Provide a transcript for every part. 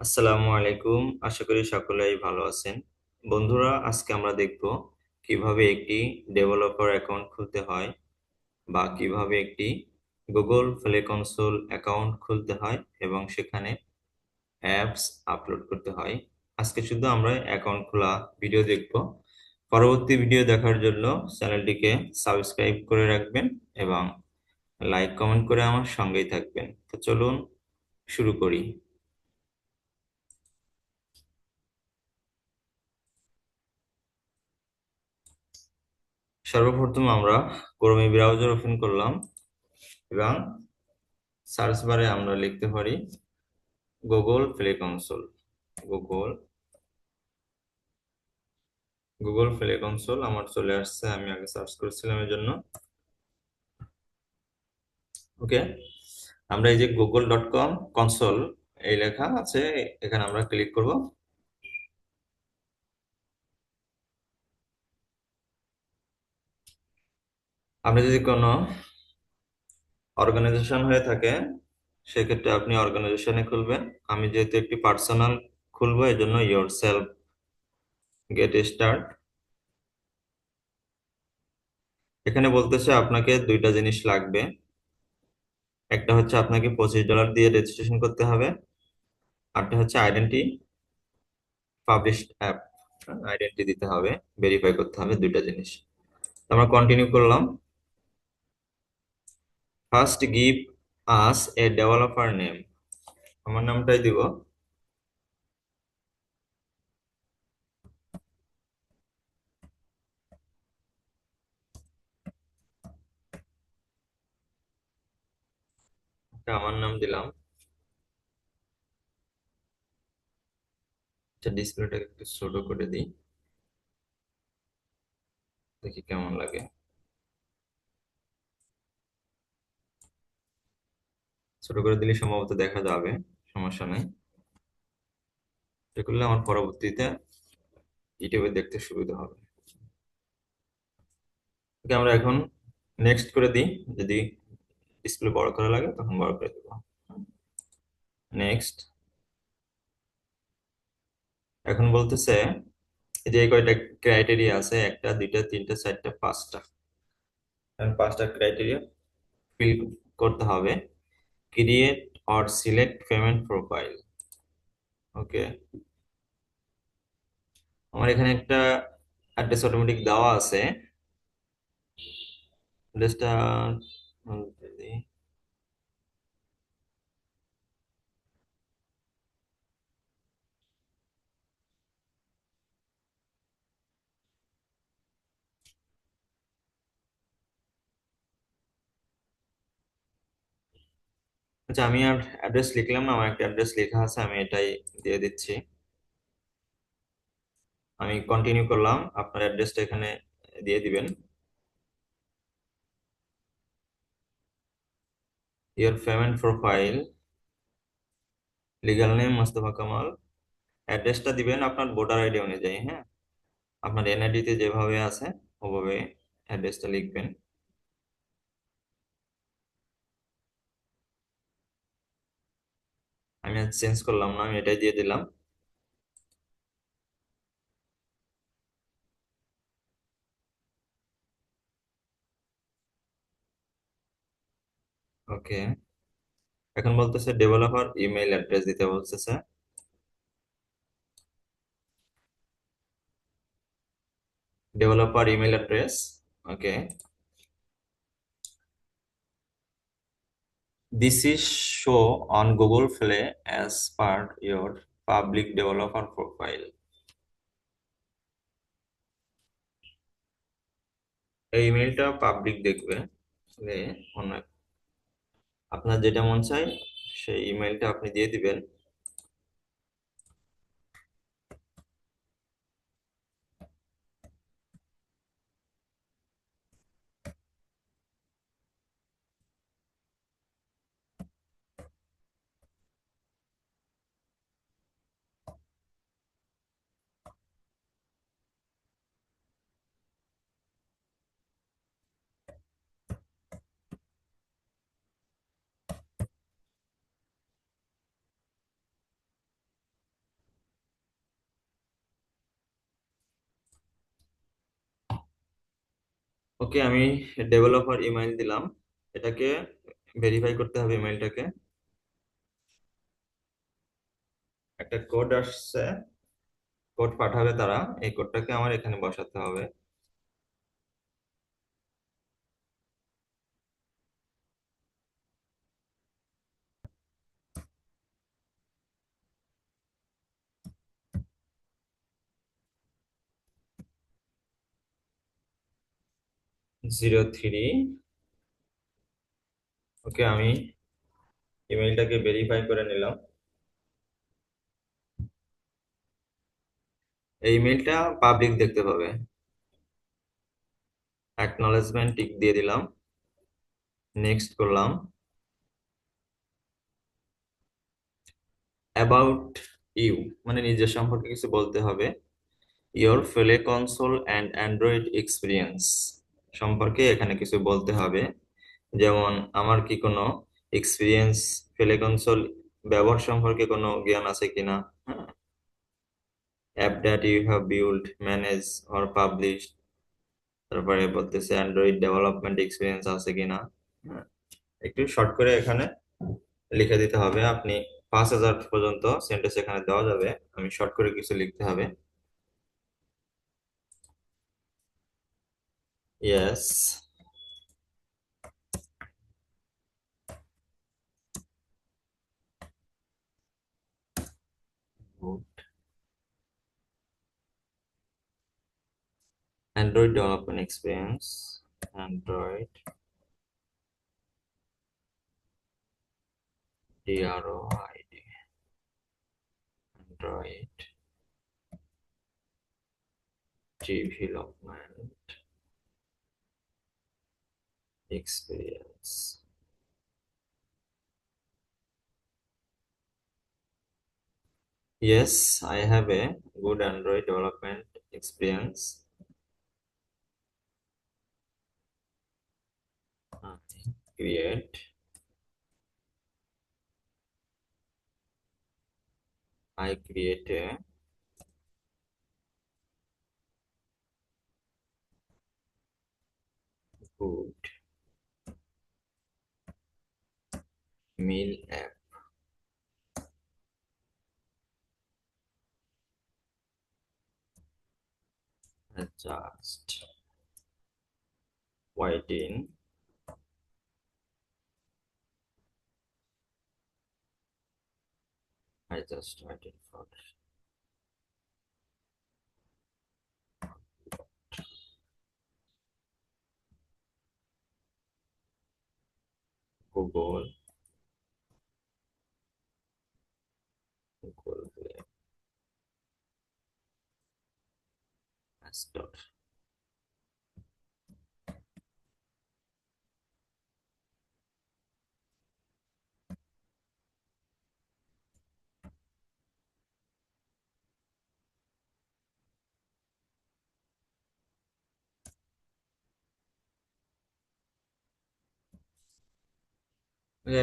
আসসালামু আলাইকুম। আশা করি সকলেই ভালো আছেন। বন্ধুরা, আজকে আমরা দেখব কিভাবে একটি ডেভেলপার অ্যাকাউন্ট খুলতে হয় বা কিভাবে একটি গুগল প্লে কনসোল অ্যাকাউন্ট খুলতে হয় এবং সেখানে অ্যাপস আপলোড করতে হয়। আজকে শুধু আমরা অ্যাকাউন্ট খোলা ভিডিও দেখব। পরবর্তী ভিডিও দেখার জন্য চ্যানেলটিকে সাবস্ক্রাইব করে রাখবেন এবং লাইক কমেন্ট করে আমার সঙ্গেই থাকবেন। তো চলুন শুরু করি। সর্বপ্রথম আমরা ক্রোমে ব্রাউজার ওপেন করলাম এবং সার্চ বারে আমরা লিখতে পারি Google play console. Google Google play console আমার চলে আসছে, আমি আগে সার্চ করেছিলাম এর জন্য। ওকে, আমরা এই যে google.com কনসোল এই লেখা আছে, এখানে আমরা ক্লিক করব। আপনি যদি কোনো অর্গানাইজেশন হয়ে থাকে সেক্ষেত্রে আপনি অর্গানাইজেশনে খুলবেন। আমি যেহেতু একটি পার্সোনাল খুলবো এই জন্য ইয়োর সেলফ গেট স্টার্ট। এখানে বলতেছে আপনাকে দুইটা জিনিস লাগবে। একটা হচ্ছে আপনাকে $25 দিয়ে রেজিস্ট্রেশন করতে হবে, আরটা হচ্ছে আইডেন্টি পাবলিশড অ্যাপ, আইডেন্টি দিতে হবে, ভেরিফাই করতে হবে, দুইটা জিনিস। তো আমরা কন্টিনিউ করলাম। ফার্স্ট গিভ আস এ ডেভেলপার নেম, আমার নামটাই দিব। এটা আমার নাম দিলাম। আচ্ছা, ডিসপ্লেটাকে একটু ছোট করে দিই, দেখি কেমন লাগে। ছোট করে দিলে সম্ভবত দেখা যাবে, সমস্যা নেই। এটা করলে আমার পরবর্তীতে ইউটিউবে দেখতে সুবিধা হবে। ওকে, আমরা এখন নেক্সট করে দিই। যদি ডিসপ্লে বড় করা লাগে তখন বড় করে দেবো। নেক্সট। এখন বলতেছে এই যে এই কয়টা ক্রাইটেরিয়া আছে, একটা দুইটা তিনটা চারটা পাঁচটা, এখন পাঁচটা ক্রাইটেরিয়া ফিল করতে হবে। Create or select payment profile. Okay, আমার এখানে একটা অ্যাড্রেস অটোমেটিক দেওয়া আছে। অ্যাড্রেসটা আচ্ছা, আমি আর অ্যাড্রেস লিখলাম না, আমার একটা অ্যাড্রেস লেখা আছে, আমি এটাই দিয়ে দিচ্ছি। আমি কন্টিনিউ করলাম, আপনার অ্যাড্রেসটা এখানে দিয়ে দিবেন। Your payment profile, legal name Mostafa Kamal. অ্যাড্রেসটা দিবেন আপনার ভোটার আইডি অনুযায়ী, হ্যাঁ, আপনার এনআইডি তে যেভাবে আছে ওভাবে অ্যাড্রেসটা লিখবেন। আমি আর চেঞ্জ করলাম না, আমি এটাই দিয়ে দিলাম। ওকে, এখন বলতেছে ডেভেলপার ইমেল অ্যাড্রেস দিতে বলতেছে। Developer email address. Okay, this is show on Google play as part your public developer profile. এই ইমেলটা পাবলিক দেখবে, আসলে অন্য আপনার যেটা মন চায় সেই ইমেলটা আপনি দিয়ে দিবেন। ওকে, আমি ডেভেলপার ইমেইল দিলাম। এটাকে ভেরিফাই করতে হবে ইমেইলটাকে। একটা কোড আসছে, কোড পাঠাবে তারা, এই কোডটাকে আমার এখানে বসাতে হবে। 03। ওকে, আমি ইমেইলটাকে ভেরিফাই করে নিলাম। এই ইমেইলটা পাবলিক দেখতে পাবে। অ্যাকনলেজমেন্ট টিক দিয়ে দিলাম, নেক্সট করলাম। অ্যাবাউট ইউ মানে নিজের সম্পর্কে কিছু বলতে হবে। ইওর ফেলে কনসোল অ্যান্ড অ্যান্ড্রয়েড এক্সপিরিয়েন্স সম্পর্কে এখানে কিছু বলতে হবে। যেমন আমার কি কোনো এক্সপিরিয়েন্স, ফেলে কনসোল ব্যবহার সম্পর্কে কোনো জ্ঞান আছে কিনা, হ্যাঁ, app that you have build, manage or publish. তারপরে বলতেছে অ্যান্ড্রয়েড ডেভেলপমেন্ট এক্সপিরিয়েন্স আছে কিনা। হ্যাঁ, একটু শর্ট করে এখানে লিখে দিতে হবে। আপনি 5,000 পর্যন্ত সেন্টেন্স এখানে দেওয়া যাবে, আমি শর্ট করে কিছু লিখতে হবে। Yes, good Android development experience, Android DROID, Android development experience. Yes, I have a good Android development experience. I create, I create a good meal app. Just waiting. I just waiting for Google, Google Play Store.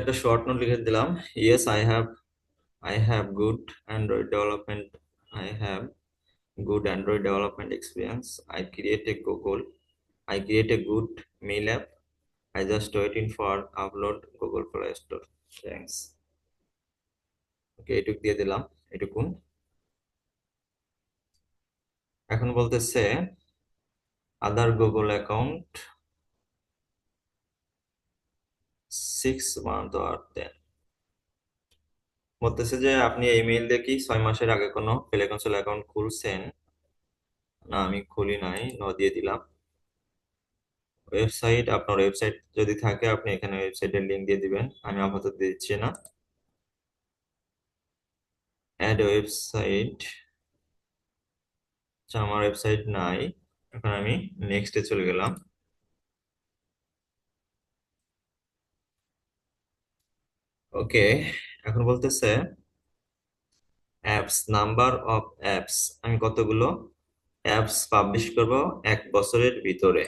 একটা short note লিখে দিলাম। Yes, I have good Android development. I have good Android development experience. I create a good mail app. I just waiting for upload Google Play Store. Thanks. ওকে, এটুক দিয়ে দিলাম, এটুকুন। এখন বলতেছে আদার Google account 6 month or 10। বলতেছে যে আপনি এই mail দিয়ে কি 6 মাসের আগে কোনো টেলিকনসোল অ্যাকাউন্ট খুলছেন? না, আমি খুলি নাই, ন দিয়ে দিলাম। ওয়েবসাইট, আপনার ওয়েবসাইট যদি থাকে আপনি এখানে ওয়েবসাইটের লিংক দিয়ে দিবেন, আমি আপাতত দিচ্ছি না। অ্যাড ওয়েবসাইট, আচ্ছা আমার ওয়েবসাইট নাই। এখন আমি নেক্সটে চলে গেলাম। ওকে, এখন বলতেছে অ্যাপস, নাম্বার অফ অ্যাপস, আমি কতগুলো অ্যাপস পাবলিশ করব 1 বছরের ভিতরে।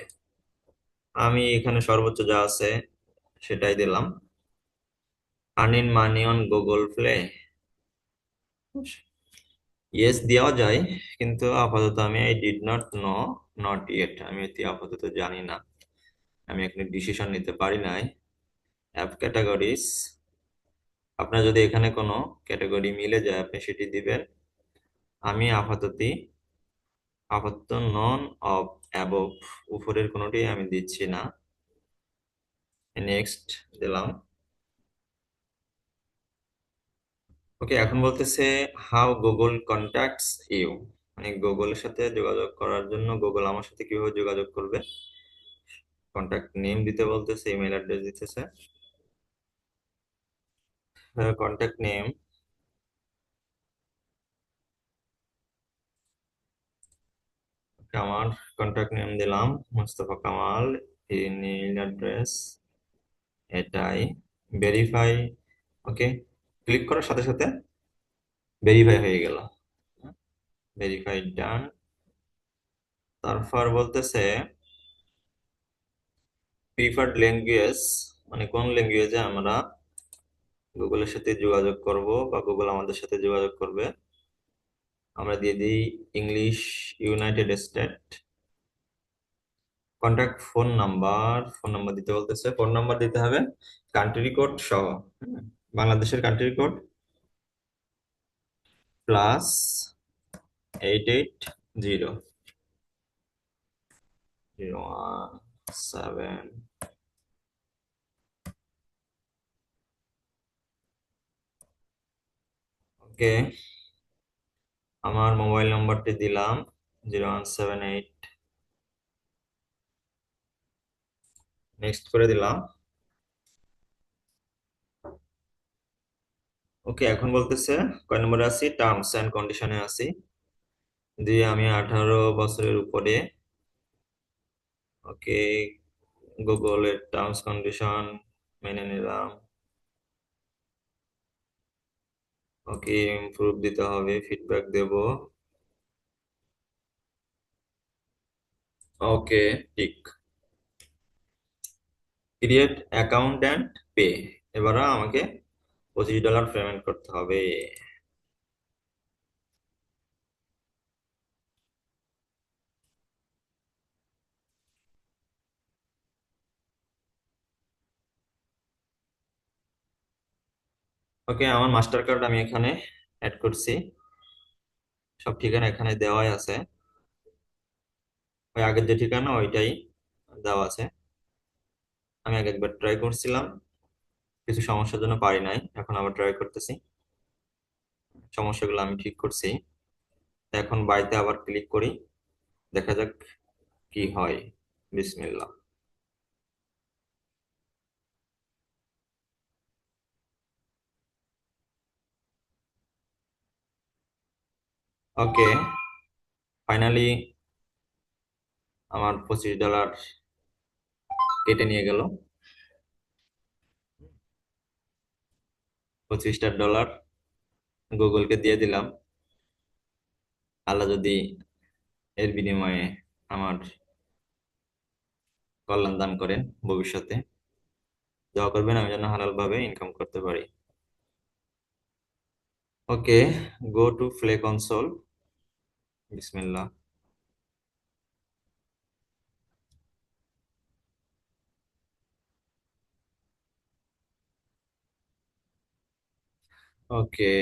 আমি এখানে সর্বোচ্চ যা আছে সেটাই দিলাম। Earning money on Google play, yes দেওয়া যায়, কিন্তু আপাতত আমি I did not know, not yet, আমি এটি আপাতত জানি না। আমি এখানে ডিসিশন নিতে পারি নাই। অ্যাপ ক্যাটাগরিজ, আপনার যদি এখানে কোনো ক্যাটাগরি মিলে যায় আপনি সেটি দিবেন। আমি আপাতত নন অফ অ্যাবভ, উপরের কোনোটি আমি দিচ্ছি না। নেক্সট দিলাম। ওকে, এখন বলতেছে হাউ গুগল কন্ট্যাক্টস ইউ, মানে গুগলের সাথে যোগাযোগ করার জন্য গুগল আমার সাথে কিভাবে যোগাযোগ করবে। কন্ট্যাক্ট নেম দিতে বলতেছে, ইমেল অ্যাড্রেস দিতেছে। কন্ট্যাক্ট নেম, আমার কন্ট্যাক্ট নেম দিলাম মোস্তফা কামাল। ইমেল অ্যাড্রেস এটাই। ভেরিফাই। ওকে, ক্লিক করার সাথে সাথে ভেরিফাই হয়ে গেল। ভেরিফাই ডান। তারপর বলতেছে প্রিফার্ড ল্যাঙ্গুয়েজ, মানে কোন ল্যাঙ্গুয়েজে আমরা গুগলের সাথে যোগাযোগ করব বা গুগল আমাদের সাথে যোগাযোগ করবে। আমরা দিয়ে দিই English, United state. Contact phone number দিতে বলতেছে, ফোন নাম্বার দিতে হবে কান্ট্রি কোড সহ। বাংলাদেশের কান্ট্রি কোড +880017। ওকে, আমার মোবাইল নাম্বারটি দিলাম 0178। নেক্সট করে দিলাম। ওকে, এখন বলতেছে কয় নম্বরে আছি, টার্মস এন্ড কন্ডিশনে আছি। দিয়ে আমি 18 বছরের উপরে। ওকে, গুগলের টার্মস কন্ডিশন মেনে নিলাম। ওকে, ইমপ্রুভ দিতে হবে, ফিডব্যাক দেব। ওকে, ঠিক। ক্রিয়েট অ্যাকাউন্ট অ্যান্ড পে, এবার আমাকে $25 পেমেন্ট করতে হবে। ওকে, আমার মাস্টার কার্ড আমি এখানে অ্যাড করছি, সব ঠিকানা এখানে দেওয়াই আছে। ওই আগের যে ঠিকানা ওইটাই দেওয়া আছে। আমি আগে একবার ট্রাই করছিলাম, কিছু সমস্যার জন্য পারি নাই, এখন আবার ট্রাই করতেছি। সমস্যাগুলো আমি ঠিক করছি। এখন বাড়িতে আবার ক্লিক করি, দেখা যাক কি হয়। বিসমিল্লাহ। ওকে, ফাইনালি আমার $25 কেটে নিয়ে গেল। $25 গুগলকে দিয়ে দিলাম। আল্লাহ যদি এর বিনিময়ে আমার কল্যাণ দান করেন ভবিষ্যতে, দোয়া করবেন আমি যেন হালাল ভাবে ইনকাম করতে পারি। Okay, go to Play Console. বিসমিল্লাহ। Okay,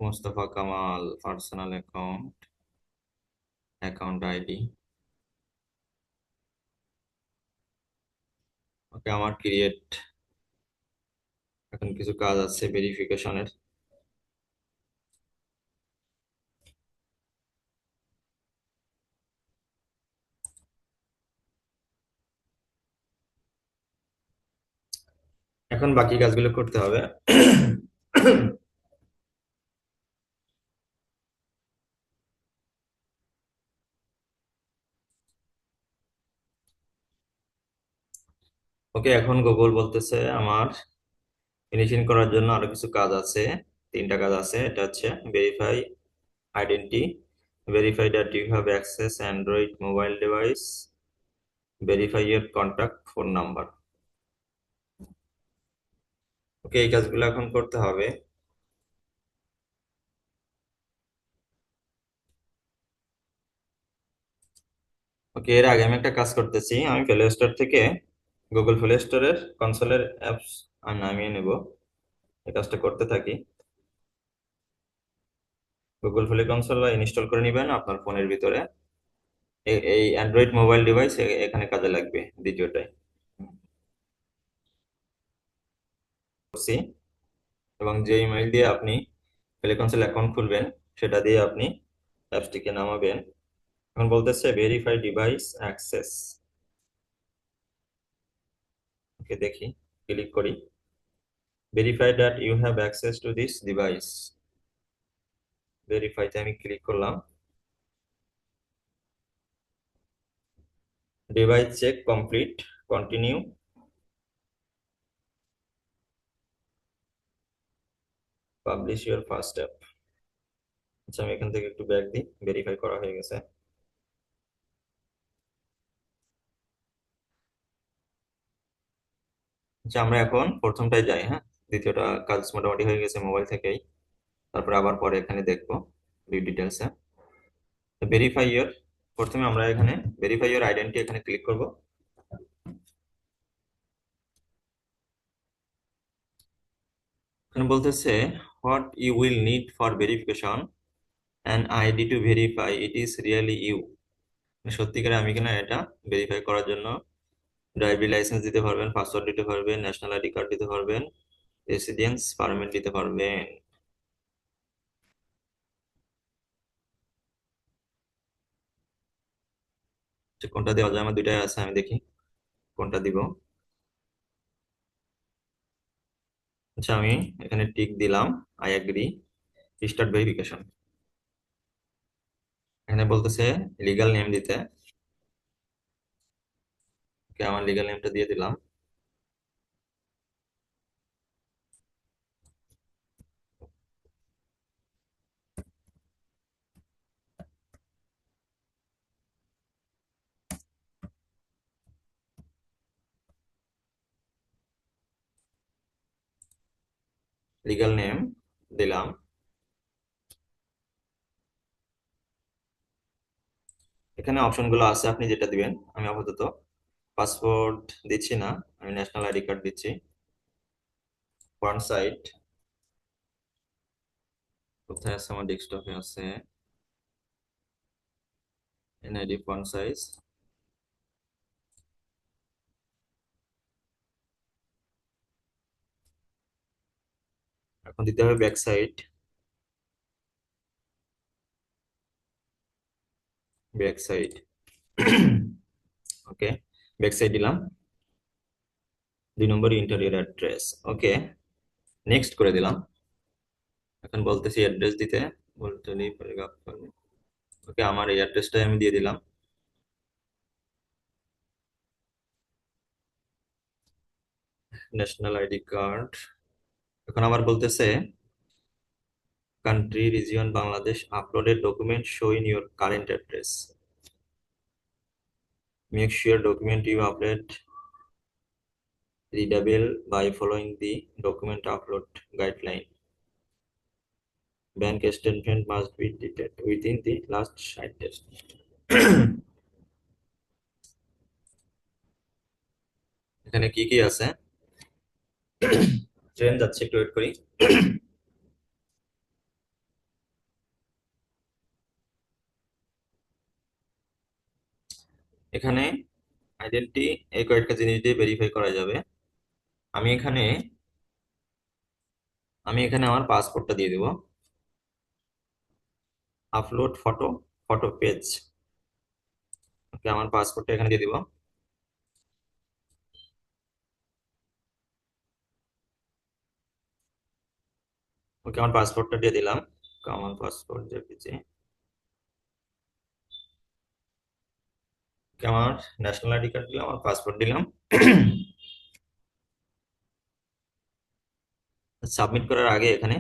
Mustafa Kamal personal account, account ID. Okay, আমার ক্রিয়েট, এখন কিছু কাজ আছে ভেরিফিকেশনের। এখন বাকি কাজগুলো করতে হবে। ওকে, এখন গুগল বলতেছে আমার ফিনিশিং করার জন্য আরো কিছু কাজ আছে। 3টা কাজ আছে, এটা হচ্ছে verify identity, verify that you have access Android mobile device, verify your contact phone number. Okay, এই কাজগুলো এখন করতে হবে। ওকে, এর আগে আমি একটা কাজ করতেছি, আমি প্লে স্টোর থেকে গুগল প্লে স্টোরের কনসোলের অ্যাপস আমি নামিয়ে নেব, এই কাজটা করতে থাকি। গুগল প্লে কনসোল ইনস্টল করে নেবেন আপনার ফোনের ভিতরে। এই অ্যান্ড্রয়েড মোবাইল ডিভাইস এখানে কাজে লাগবে দ্বিতীয়টাই। করছি, এবং যে ইমেইল দিয়ে আপনি প্লে কনসোল অ্যাকাউন্ট খুলবেন সেটা দিয়ে আপনি অ্যাপসটিকে নামাবেন। এখন বলতেছে ভেরিফাই ডিভাইস অ্যাক্সেস। ওকে, দেখি, ক্লিক করি। Verify that you have access to this device. ভেরিফাইতে আমি ক্লিক করলাম। Device check complete, continue, publish your first app. আচ্ছা, আমি এখান থেকে একটু ব্যাক দিই, ভেরিফাই করা হয়ে গেছে। আচ্ছা, আমরা এখন প্রথমটাই যাই, হ্যাঁ। দ্বিতীয়টা কাজ মোটামুটি হয়ে গেছে মোবাইল থেকেই। তারপর আবার পরে এখানে দেখবো ডিটেলসে। ভেরিফাই ইয়ার, প্রথমে আমরা এখানে ভেরিফাই ইয়ার আইডেন্টি এখানে ক্লিক করব। এখানে বলতেছে what you will need for verification an ID to verify it is really you. সত্যিকারে আমি কিনা এটা ভেরিফাই করার জন্য ড্রাইভিং লাইসেন্স দিতে পারবেন, পাসওয়ার্ড দিতে পারবেন, ন্যাশনাল আইডি কার্ড দিতে পারবেন, রেসিডেন্স পারমিট দিতে পারবেন। আচ্ছা, কোনটা দেওয়া যায়? আমার দুইটাই আছে, আমি দেখি কোনটা দিব। আচ্ছা, আমি এখানে টিক দিলাম, আই এগ্রি, স্টার্ট ভেরিফিকেশন। এখানে বলতেছে লিগ্যাল নেম দিতে। ওকে, আমার লিগ্যাল নেমটা দিয়ে দিলাম। লিগ্যাল নেম দিলাম। এখানে অপশনগুলো আছে, আপনি যেটা দিবেন। আমি আপাতত পাসপোর্ট দিচ্ছি না, আমি ন্যাশনাল আইডি কার্ড দিচ্ছি। ফ্রন্ট সাইড কোথায় আছে? আমার ডেস্কটপে আছে। NID font size. এখন দিতে হবে back side. Back side. Okay, back side দিলাম। 2 number interior address. Okay, next করে দিলাম। এখন বলতেছি অ্যাড্রেস দিতে। বলতে ওকে, আমার এই অ্যাড্রেসটাই আমি দিয়ে দিলাম। National ID card. এখন আবার বলতেছে country region Bangladesh, uploaded document show in your current address, make sure document you upload readable by following the document upload guideline. Bank statement must be dated within the last 60 days. এখানে কি কি আছে? Train যাচ্ছে, একটু wait করি। এখানে identity, এই কয়েকটা জিনিস দিয়ে ভেরিফাই করা যাবে। আমি এখানে আমি এখানে আমার পাসপোর্টটা দিয়ে দিব। Upload photo, photo page. Okay, আমার পাসপোর্টটা এখানে দিয়ে দিব। ওকে, আমার পাসপোর্টটা দিয়ে দিলাম। আমার পাসপোর্ট জেপিজি। ওকে, আমার ন্যাশনাল আইডি কার্ড দিলাম, আমার পাসপোর্ট দিলাম। সাবমিট করার আগে এখানে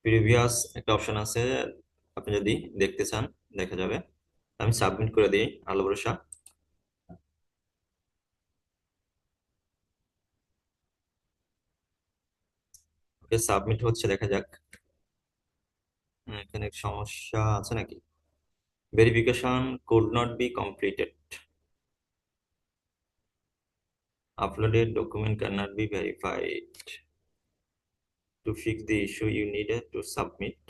প্রিভিয়াস একটা অপশন আছে, আপনি যদি দেখতে চান দেখা যাবে। আমি সাবমিট করে দিই, আলো ভরসা। ওকে, সাবমিট হচ্ছে, দেখা যাক। এখানে সমস্যা আছে নাকি? Verification could not be completed. Uploaded document cannot be verified. To fix the issue, you need to submit.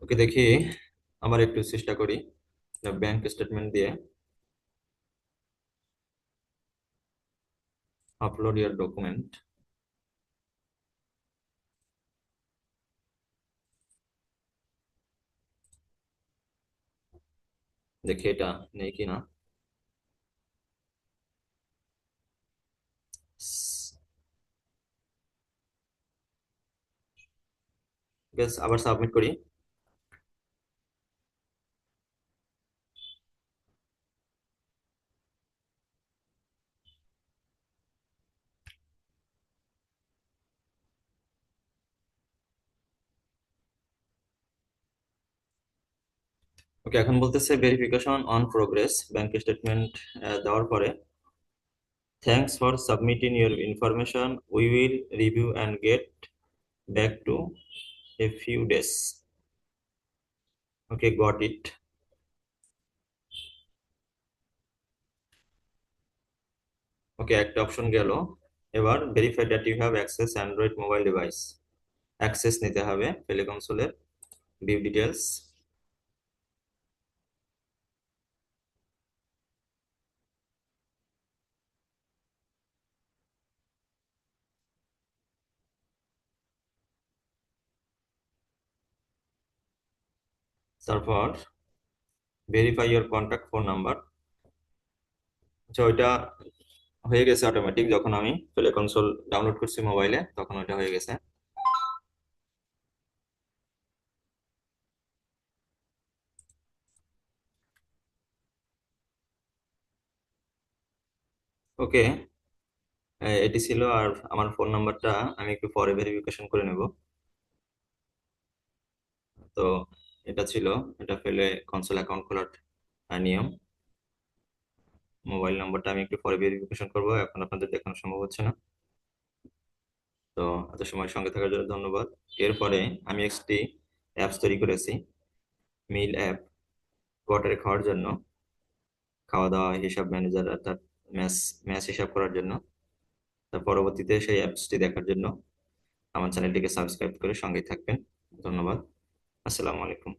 ওকে, দেখি আবার একটু চেষ্টা করি ব্যাংক স্টেটমেন্ট দিয়ে আপলোড ইয়ার ডকুমেন্ট। দেখি এটা নেই কিনা। বেশ, আবার সাবমিট করি। ওকে, এখন বলতেছে verification on progress. Bank statement দেওয়ার পরে thanks for submitting your information, we will review and get back to a few days. Okay, got it. Okay, একটা অপশন গেল। এবার verify that you have access Android mobile device. Access নিতে হবে টেলি কনসোলের, view details. তারপর verify your contact phone number. আচ্ছা, ওইটা হয়ে গেছে অটোমেটিক। যখন আমি টেলি কনসোল ডাউনলোড করছি মোবাইলে তখন ওইটা হয়ে গেছে। ওকে, এটি ছিল। আর আমার ফোন নাম্বারটা আমি একটু পরে ভেরিফিকেশন করে নেব। তো এটা ছিল, এটা ফেলে কনসোল অ্যাকাউন্ট খোলার নিয়ম। মোবাইল নাম্বারটা আমি একটু পরে ভেরিফিকেশন করবো, এখন আপনাদের দেখানো সম্ভব হচ্ছে না। তো এত সময় সঙ্গে থাকার জন্য ধন্যবাদ। এরপরে আমি একটি অ্যাপস তৈরি করেছি, মিল অ্যাপ, কোয়ার্টারে খাওয়ার জন্য, খাওয়া দাওয়া হিসাব ম্যানেজার, অর্থাৎ ম্যাচ ম্যাচ হিসাব করার জন্য। তার পরবর্তীতে সেই অ্যাপসটি দেখার জন্য আমার চ্যানেলটিকে সাবস্ক্রাইব করে সঙ্গেই থাকবেন। ধন্যবাদ। আসসালামু আলাইকুম।